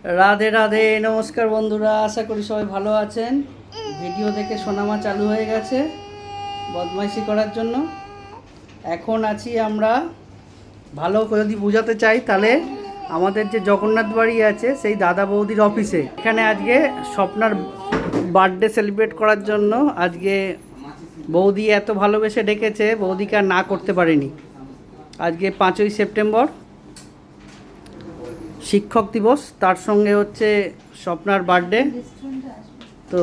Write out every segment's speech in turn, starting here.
রাধে রাধে, নমস্কার বন্ধুরা, আশা করি সবাই ভালো আছেন। ভিডিও দেখে সোনামা চালু হয়ে গেছে বদমাইশি করার জন্য। এখন আছি আমরা, ভালো করে যদি বোঝাতে চাই তাহলে আমাদের যে জগন্নাথ বাড়ি আছে সেই দাদা বৌদির অফিসে। এখানে আজকে স্বপ্নার বার্থডে সেলিব্রেট করার জন্য আজকে বৌদি এত ভালোবেসে ডেকেছে, বৌদিকে আর না করতে পারেনি। আজকে 5ই সেপ্টেম্বর শিক্ষক দিবস, তার সঙ্গে হচ্ছে স্বপ্নার বার্থডে, তো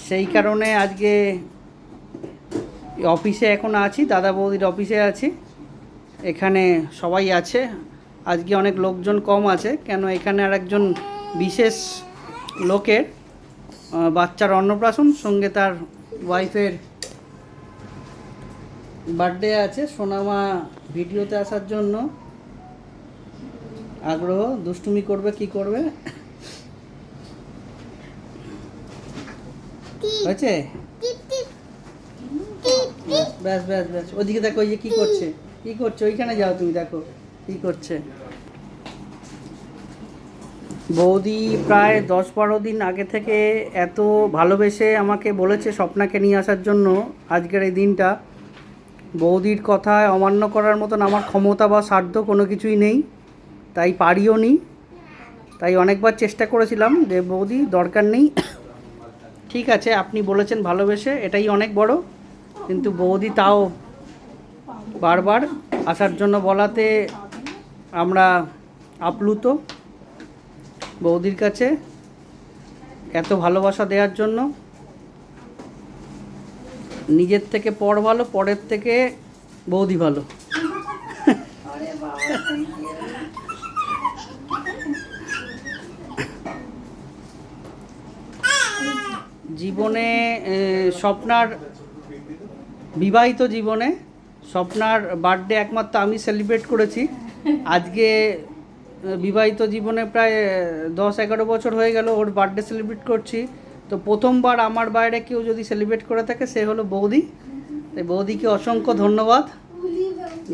সেই কারণে আজকে অফিসে এখন আছি, দাদা বৌদির অফিসে আছি। এখানে সবাই আছে, আজকে অনেক লোকজন কম আছে, কেন এখানে আর একজন বিশেষ লোকের বাচ্চার অন্নপ্রাশন, সঙ্গে তার ওয়াইফের বার্থডে আছে। সোনামা ভিডিওতে আসার জন্য আগ্রহ, দুষ্টুমি করবে কি করবে, হয়েছে? ব্যাস ব্যাস ব্যাস, ওদিকে দেখো, ওই যে কি করছে, কি করছে, ওইখানে যাও তুমি, দেখো কি করছে। বৌদি প্রায় 10-12 দিন আগে থেকে এত ভালোবেসে আমাকে বলেছে স্বপ্নাকে নিয়ে আসার জন্য আজকের এই দিনটা। বৌদির কথায় অমান্য করার মতন আমার ক্ষমতা বা সাধ্য কোনো কিছুই নেই, তাই পারিও নি। তাই অনেকবার চেষ্টা করেছিলাম যে বৌদি দরকার নেই, ঠিক আছে আপনি বলেছেন ভালোবেসে, এটাই অনেক বড়। কিন্তু বৌদি তাও বারবার আসার জন্য বলাতে আমরা আপ্লুত বৌদির কাছে, এত ভালোবাসা দেওয়ার জন্য। নিজের থেকে পর ভালো, পরের থেকে বৌদি ভালো। জীবনে স্বপ্নার বিবাহিত জীবনে স্বপ্নার বার্থডে একমাত্র আমি সেলিব্রেট করেছি। আজকে বিবাহিত জীবনে প্রায় 10-11 বছর হয়ে গেল ওর বার্থডে সেলিব্রেট করছি। তো প্রথমবার আমার বাইরে কেউ যদি সেলিব্রেট করে থাকে সে হলো বৌদি। তাই বৌদিকে অসংখ্য ধন্যবাদ।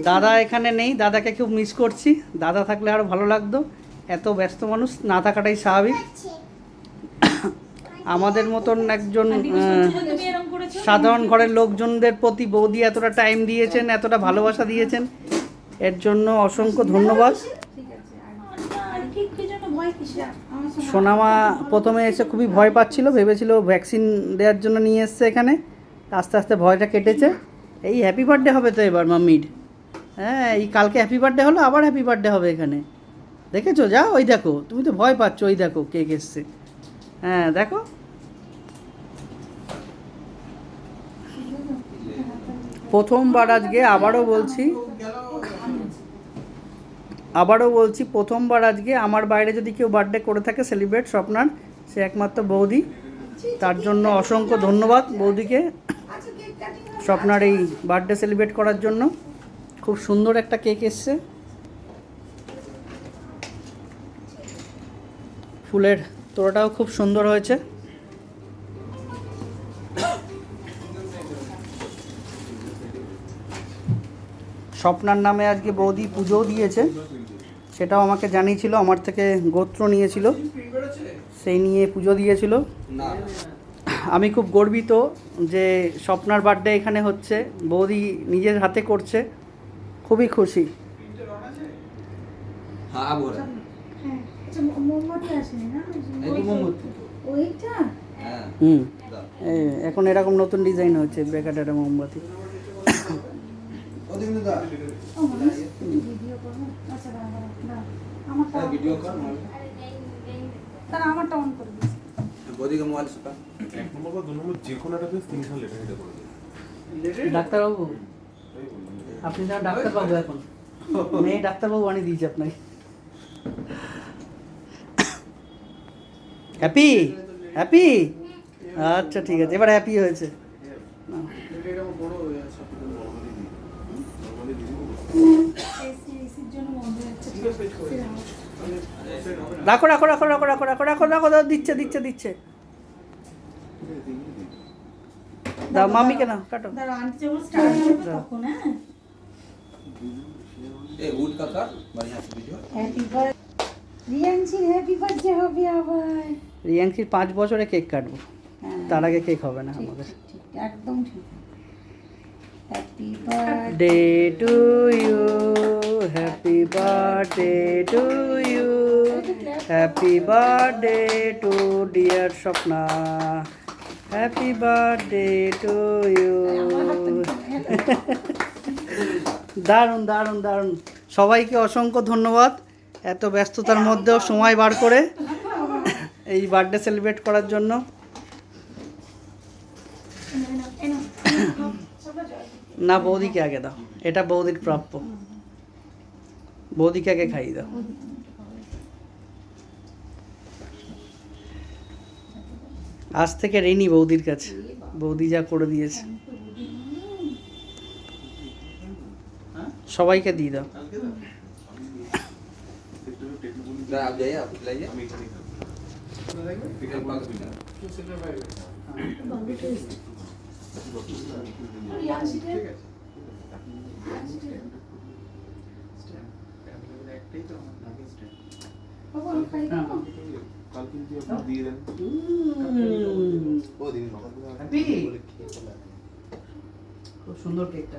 দাদা এখানে নেই, দাদাকে খুব মিস করছি, দাদা থাকলে আরও ভালো লাগতো। এত ব্যস্ত মানুষ, না থাকাটাই স্বাভাবিক। আমাদের মতন একজন সাধারণ ঘরের লোকজনদের প্রতি বৌদি এতটা টাইম দিয়েছেন, এতটা ভালোবাসা দিয়েছেন, এর জন্য অসংখ্য ধন্যবাদ। সোনামা প্রথমে এসে খুবই ভয় পাচ্ছিল, ভেবেছিল ভ্যাকসিন দেওয়ার জন্য নিয়ে এসছে এখানে, আস্তে আস্তে ভয়টা কেটেছে। এই হ্যাপি বার্থডে হবে তো এবার মাম্মির, হ্যাঁ এই কালকে হ্যাপি বার্থডে হলো, আবার হ্যাপি বার্থডে হবে এখানে, দেখেছো? যা ওই দেখো, তুমি তো ভয় পাচ্ছ, ওই দেখো কেক এসছে, হ্যাঁ দেখো। প্রথমবার আজকে আবারও বলছি প্রথমবার আজকে আমার বাইরে যদি কেউ বার্থডে করে থাকে সেলিব্রেট স্বপ্নার, সে একমাত্র বৌদি। তার জন্য অসংখ্য ধন্যবাদ বৌদিকে, স্বপ্নার এই বার্থডে সেলিব্রেট করার জন্য। খুব সুন্দর একটা কেক এসছে, ফুলের তোড়াটাও খুব সুন্দর হয়েছে। স্বপ্নার নামে আজকে বৌদি পুজোও দিয়েছে, সেটাও আমাকে জানিয়েছিল, আমার থেকে গোত্র নিয়েছিল, সেই নিয়ে পুজো দিয়েছিল। আমি খুব গর্বিত যে স্বপ্নার বার্থডে এখানে হচ্ছে, বৌদি নিজের হাতে করছে, খুবই খুশি। এখন এরকম নতুন ডিজাইন হচ্ছে ব্রেকাটাটা মোমবাতি। ডাক্তারবাবু, আপনি না ডাক্তারবাবু, এখন মেয়ে ডাক্তারবাবু বানিয়ে দিয়েছে আপনাকে। হ্যাপি হ্যাপি, আচ্ছা ঠিক আছে, এবার হ্যাপি হয়েছে। রাখো রাখো রাখো রাখো রাখো রাখো রাখো রাখো, দিচ্ছে দিচ্ছে দিচ্ছে, দাও মাম্মিকে, না কাটো। ए वुड का कर बढ़िया से वीडियो হ্যাপি বার্থডে হবে আবার। রিয়াংশির 5 বছরে কেক কাটবো, হ্যাঁ, তার আগে কেক হবে না ঠিক, আমাদের। ঠিক, ঠিক, একদম ঠিক। Happy birthday day to you, happy birthday to you, happy birthday to dear Swapna, happy birthday to you. দারুণ দারুণ দারুণ, সবাইকে অসংখ্য ধন্যবাদ এত ব্যস্ততার মধ্যেও সময় বার করে এই বার্থডে সেলিব্রেট করার জন্য। না, বৌদিকে আগে দাও, এটা বৌদির প্রাপ্য, বৌদিকে আগে খাইয়ে দাও। আজ থেকে ঋণী বৌদির কাছে, বৌদি যা করে দিয়েছে। সবাইকে দিয়ে দাও। आप जाइए, आप लाइए। খুব সুন্দর কেকটা,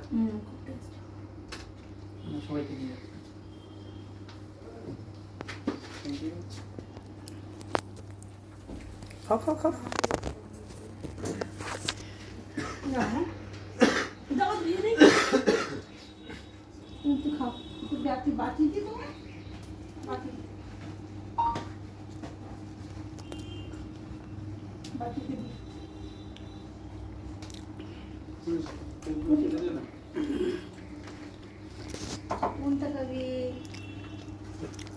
সবাইকে দিয়ে দাও। খাও খাও খাও। বাটি দি তোমার বাটি বাটিতে দি। কোনটা খাবি?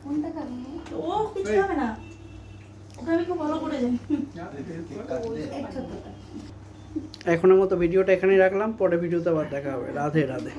কোনটা খাবি? ও কিছু হবে না, ওকে আমি খুব ভালো করে জানি। এক ছোট্ট। এখনের মতো ভিডিওটা এখানেই রাখলাম, পরে ভিডিওতে আবার দেখা হবে। রাধে রাধে।